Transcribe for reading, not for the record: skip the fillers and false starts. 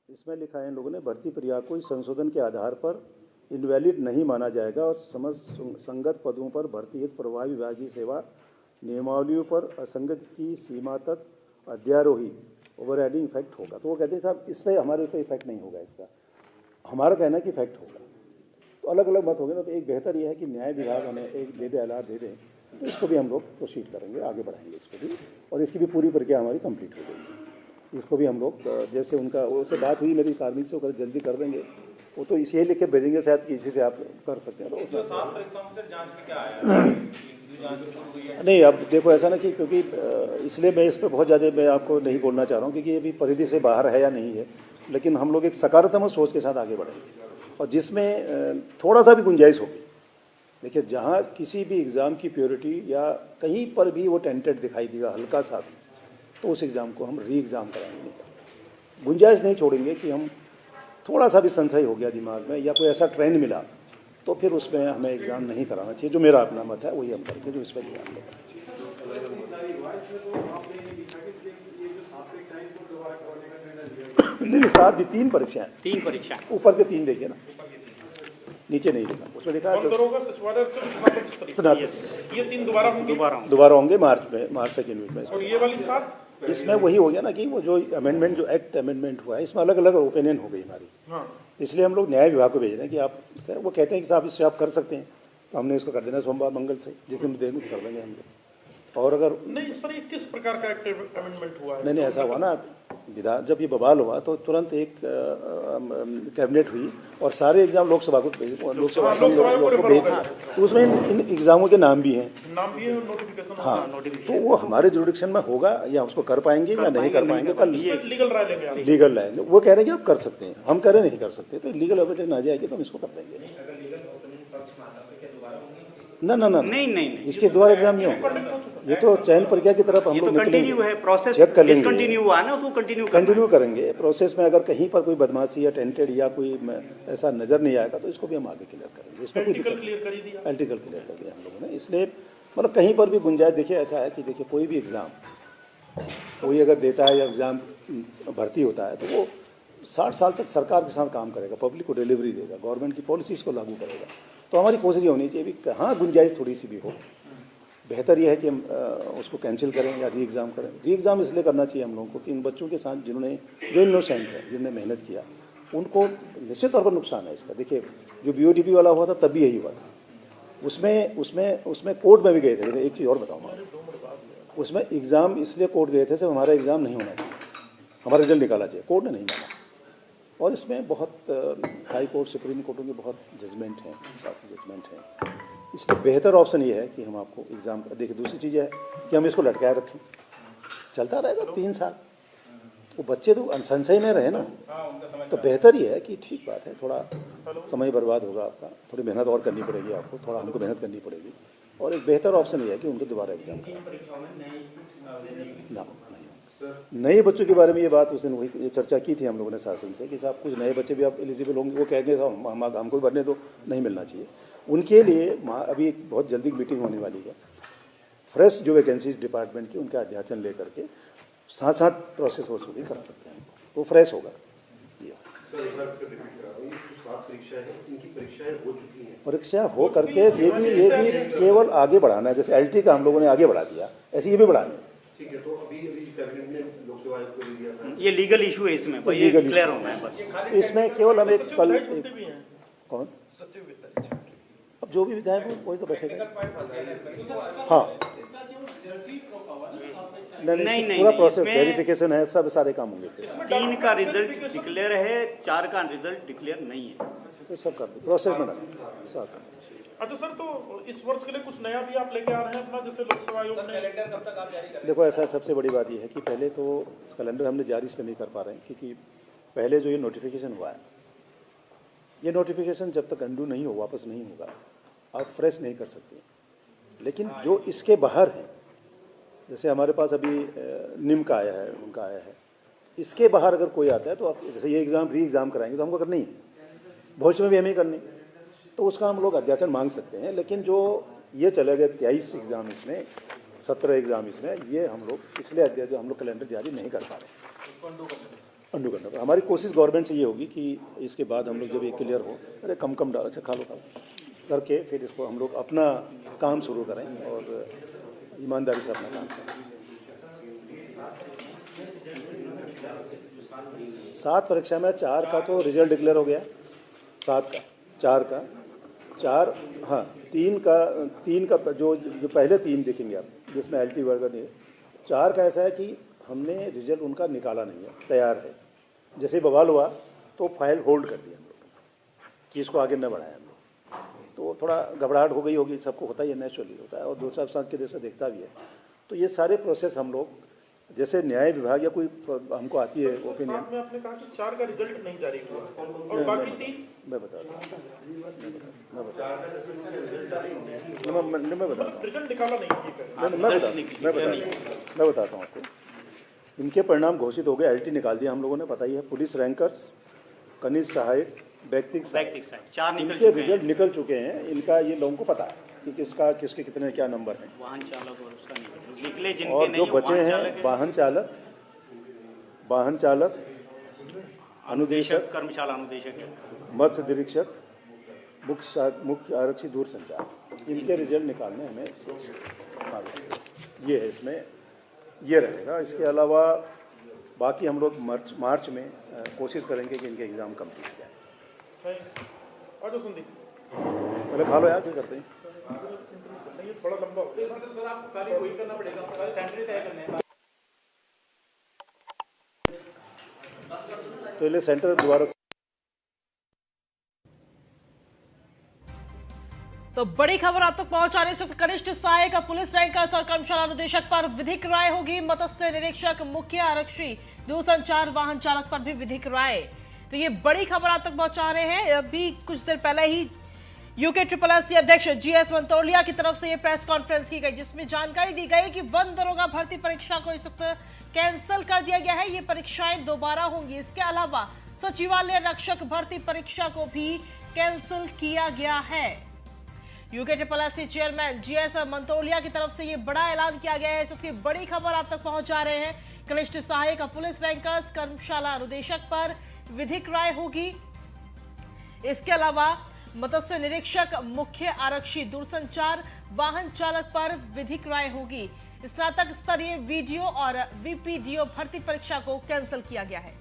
इसमें लिखा है इन लोगों ने, भर्ती प्रक्रिया को इस संशोधन के आधार पर इनवैलिड नहीं माना जाएगा और संगत पदों पर भर्ती हेतु प्रभावी विभागीय सेवा नियमावलियों पर असंगत की सीमा तक अध्यारोही ओवरराइडिंग इफेक्ट होगा। तो वो कहते हैं साहब इस पर हमारे पे इफेक्ट नहीं होगा, इसका हमारा कहना है कि इफेक्ट होगा। तो अलग अलग मत हो गए। तो एक बेहतर यह है कि न्याय विभाग हमें एक दे दे, आधार दे दें, तो इसको भी हम लोग प्रोसीड करेंगे, आगे बढ़ाएंगे इसको भी, और इसकी भी पूरी प्रक्रिया हमारी कंप्लीट हो जाएगी। इसको भी हम लोग जैसे उनका उससे बात हुई मेरी कार्मिक से, जल्दी कर देंगे। वो तो इसे लिख के भेजेंगे शायद कि इसी से आप कर सकते हैं। तो नहीं, अब देखो ऐसा ना कि क्योंकि इसलिए मैं इस पर बहुत ज़्यादा मैं आपको नहीं बोलना चाह रहा हूँ क्योंकि ये भी परिधि से बाहर है या नहीं है, लेकिन हम लोग एक सकारात्मक सोच के साथ आगे बढ़ेंगे और जिसमें थोड़ा सा भी गुंजाइश होगी। देखिए, जहाँ किसी भी एग्ज़ाम की प्योरिटी या कहीं पर भी वो टेंटेड दिखाई देगा हल्का सा भी, तो उस एग्ज़ाम को हम री एग्ज़ाम कराएंगे। गुंजाइश नहीं छोड़ेंगे कि हम थोड़ा सा भी संशय हो गया दिमाग में या कोई ऐसा ट्रेंड मिला तो फिर उसमें हमें एग्ज़ाम नहीं कराना चाहिए। जो मेरा अपना मत है वही हम करेंगे, जो इस पर ध्यान दें। नहीं, 7 3 परीक्षाएं, 3 परीक्षा ऊपर के 3 देखिए ना, नीचे नहीं लिखा, उसमें लिखा है ये 3 दोबारा होंगे मार्च सेकेंड वीक में। और ये वाली 7 इसमें वही हो गया ना कि वो जो अमेंडमेंट, जो एक्ट अमेंडमेंट हुआ है, इसमें अलग अलग ओपिनियन हो गई हमारी। हाँ। इसलिए हम लोग न्याय विभाग को भेज रहे हैं कि आप, वो कहते हैं कि साहब इससे आप कर सकते हैं, तो हमने इसको कर देना सोमवार मंगल से, जिस दिन देंगे कर देंगे हम लोग। और अगर नहीं सर, ये किस प्रकार का अमेंडमेंट हुआ है? नहीं ऐसा हुआ ना, जब ये बवाल हुआ तो तुरंत एक कैबिनेट हुई और सारे एग्जाम लोकसभा को भेज तो उसमें इन एग्जामों के नाम भी हैं और नोटिफिकेशन। हाँ, तो वो हमारे जुरिडिक्शन में होगा या उसको कर पाएंगे या नहीं कर पाएंगे, कल लीगल राय लेंगे। लीगल लाएंगे। वो कह रहे हैं कि आप कर सकते हैं, हम कह रहे नहीं कर सकते, तो लीगल ओपिनियन आ जाएगी तो हम इसको कर देंगे। ना नहीं, इसके दोबारा एग्जाम नहीं होंगे। ये तो चयन प्रक्रिया की तरफ हम लोग कंटिन्यू है प्रोसेस, चेक कर लेंगे, कंटिन्यू हुआ ना, उसको कंटिन्यू करेंगे प्रोसेस में। अगर कहीं पर कोई बदमाशी या टेंटेड या कोई ऐसा नजर नहीं आएगा तो इसको भी हम आगे क्लियर करेंगे। इसमें कोई दिक्कत, एल्टिकल क्लियर कर दिया हम लोगों ने। इसलिए मतलब कहीं पर भी गुंजाइश, देखिए ऐसा है कि देखिए कोई भी एग्जाम कोई अगर देता है या एग्जाम भर्ती होता है तो वो 60 साल तक सरकार के साथ काम करेगा, पब्लिक को डिलीवरी देगा, गवर्नमेंट की पॉलिसीज़ को लागू करेगा। तो हमारी कोशिश ये होनी चाहिए भी कहाँ गुंजाइश थोड़ी सी भी हो, बेहतर यह है कि हम उसको कैंसिल करें या री एग्ज़ाम करें। री एग्ज़ाम इसलिए करना चाहिए हम लोगों को कि इन बच्चों के साथ जो इनोसेंट है, जिन्होंने मेहनत किया, उनको निश्चित तौर पर नुकसान है इसका। देखिए, जो BODP वाला हुआ था तब भी यही हुआ था, उसमें कोर्ट में भी गए थे। एक चीज़ और बताऊँगा, उसमें एग्ज़ाम इसलिए कोर्ट गए थे, सिर्फ हमारा एग्ज़ाम नहीं होना चाहिए, हमारा रिजल्ट निकाला चाहिए, कोर्ट ने नहीं माना। और इसमें बहुत हाई कोर्ट, सुप्रीम कोर्टों के बहुत जजमेंट हैं, इसलिए बेहतर ऑप्शन ये है कि हम आपको एग्ज़ाम, देखिए दूसरी चीज़ है कि हम इसको लटकाए रखें, चलता रहेगा 3 साल, तो बच्चे तो संशय में रहे ना। तो बेहतर ये है कि ठीक बात है, थोड़ा समय बर्बाद होगा आपका, थोड़ी मेहनत और करनी पड़ेगी आपको, थोड़ा हमको मेहनत करनी पड़ेगी, और एक बेहतर ऑप्शन ये है कि उनको दोबारा एग्जाम ना। नए बच्चों के बारे में ये बात उस दिन वही ये चर्चा की थी हम लोगों ने शासन से कि साहब कुछ नए बच्चे भी आप एलिजिबल होंगे, वो कहेंगे हमको भरने दो, नहीं मिलना चाहिए। उनके लिए अभी बहुत जल्दी मीटिंग होने वाली है, फ्रेश जो वैकेंसीज डिपार्टमेंट की उनका अध्याचन ले करके साथ साथ प्रोसेस वसूली कर सकते हैं, वो फ्रेश होगा। परीक्षा हो करके ये भी केवल आगे बढ़ाना है, जैसे LT का हम लोगों ने आगे बढ़ा दिया, ऐसे ये भी बढ़ाना है। ठीक है, तो अभी कैबिनेट ने लोकसभा आयोग को दिया था, ये लीगल इशू है, इसमें ये क्लियर होना है बस। इसमें केवल हम एक कल कौन अब जो भी विधायक वही तो बैठेगा। हाँ, नहीं, पूरा प्रोसेस वेरिफिकेशन है, सब सारे काम होंगे। 3 का रिजल्ट डिक्लेयर है, 4 का रिजल्ट डिक्लेयर नहीं है, तो सब कर दो प्रोसेस में। अच्छा सर, तो इस वर्ष के लिए कुछ नया भी आप लेके आ रहे हैं अपना, जैसे लोकसभा आयोग ने? कैलेंडर कब तक आप जारी करेंगे? देखो, ऐसा सबसे बड़ी बात यह है कि पहले तो कैलेंडर हमने जारी इसलिए नहीं कर पा रहे हैं क्योंकि पहले जो ये नोटिफिकेशन हुआ है, ये नोटिफिकेशन जब तक अंडू नहीं हो, वापस नहीं होगा, आप फ्रेश नहीं कर सकते। लेकिन जो इसके बाहर हैं, जैसे हमारे पास अभी निम का आया है, उनका आया है, इसके बाहर अगर कोई आता है तो आप जैसे ये एग्ज़ाम री एग्ज़ाम कराएंगे तो हमको करनी है, भविष्य में भी हमें करनी, तो उसका हम लोग अध्याचन मांग सकते हैं। लेकिन जो ये चले गए 23 एग्ज़ाम इसमें, 17 एग्ज़ाम इसमें, ये हम लोग इसलिए हम लोग कैलेंडर जारी नहीं कर पा रहे। अंडू करना पड़ा। हमारी कोशिश गवर्नमेंट से ये होगी कि इसके बाद हम लोग जब ये क्लियर हो, अरे कम डाल, अच्छा खा लो करके फिर इसको हम लोग अपना काम शुरू करें और ईमानदारी से अपना काम करें। 7 परीक्षा में 4 का तो रिजल्ट डिक्लेयर हो गया, 7 का, 4 का, 4 हाँ 3 का जो पहले 3 देखेंगे आप, जिसमें LT वर्ग नहीं है। 4 का ऐसा है कि हमने रिजल्ट उनका निकाला नहीं है, तैयार है। जैसे ही बवाल हुआ तो फाइल होल्ड कर दिया हम लोग कि इसको आगे न बढ़ाएं हम लोग। तो थोड़ा घबराहट हो गई होगी, सबको होता ही है, नेचुरली होता है, और 2-4 साल के जैसा देखता भी है। तो ये सारे प्रोसेस हम लोग, जैसे न्याय विभाग या कोई हमको आती है ओपिनियन, में आपने कहा कि 4 का रिजल्ट नहीं जारी हुआ और बाकी 3 मैं बता रहा हूँ रिजल्ट निकाला नहीं है। मैं बताता हूँ आपको। इनके परिणाम घोषित हो गए, LT निकाल दिया हम लोगों ने, पता ही है। पुलिस रैंकर्स, कनिष्ठ सहायक, व्यक्तिगत सहायक, 4 इनके रिजल्ट निकल चुके हैं। इनका ये लोगों को पता है कि किसके कितने क्या नंबर हैं। वाहन चालक और उसका निकले, जिनके और नहीं जो बचे हैं वाहन चालक, अनुदेशक, कर्मशाला अनुदेशक, मत्स्य निरीक्षक, मुख्य आरक्षी दूरसंचार, इनके रिजल्ट निकालने हमें ये है, इसमें ये रहेगा। इसके अलावा बाकी हम लोग मार्च में कोशिश करेंगे कि इनके एग्ज़ाम कंप्लीट हो जाए। पहले खा लो यार, क्या करते हैं। ये बड़ा लंबा हो गया। तो इसलिए सेंटर दोबारा। तो बड़ी खबर आप तक पहुंचाने से कनिष्ठ सहायक पुलिस रैंकर्स और कर्मशाला अनुदेशक पर विधिक राय होगी। मत्स्य निरीक्षक, मुख्य आरक्षी, दूरसंचार वाहन चालक पर भी विधिक राय। तो ये बड़ी खबर आप तक पहुंचा रहे हैं। अभी कुछ देर पहले ही UKSSC अध्यक्ष GS मंतोलिया की तरफ से ये प्रेस कॉन्फ्रेंस की गई, जिसमें जानकारी दी गई कि वन दरोगा भर्ती परीक्षा को इस वक्त कैंसिल कर दिया गया है। ये परीक्षाएं दोबारा होंगी। इसके अलावा सचिवालय रक्षक भर्ती परीक्षा को भी कैंसिल किया गया है। UKSSC चेयरमैन GS मंतोलिया की तरफ से ये बड़ा ऐलान किया गया है। इस वक्त बड़ी खबर आप तक पहुंचा रहे हैं। कनिष्ठ सहायक पुलिस रैंकर्स, कर्मशाला अनुदेशक पर विधिक राय होगी। इसके अलावा मत्स्य निरीक्षक, मुख्य आरक्षी, दूरसंचार वाहन चालक पर विधिक राय होगी। स्नातक स्तरीय वीडियो और VPDO भर्ती परीक्षा को कैंसिल किया गया है।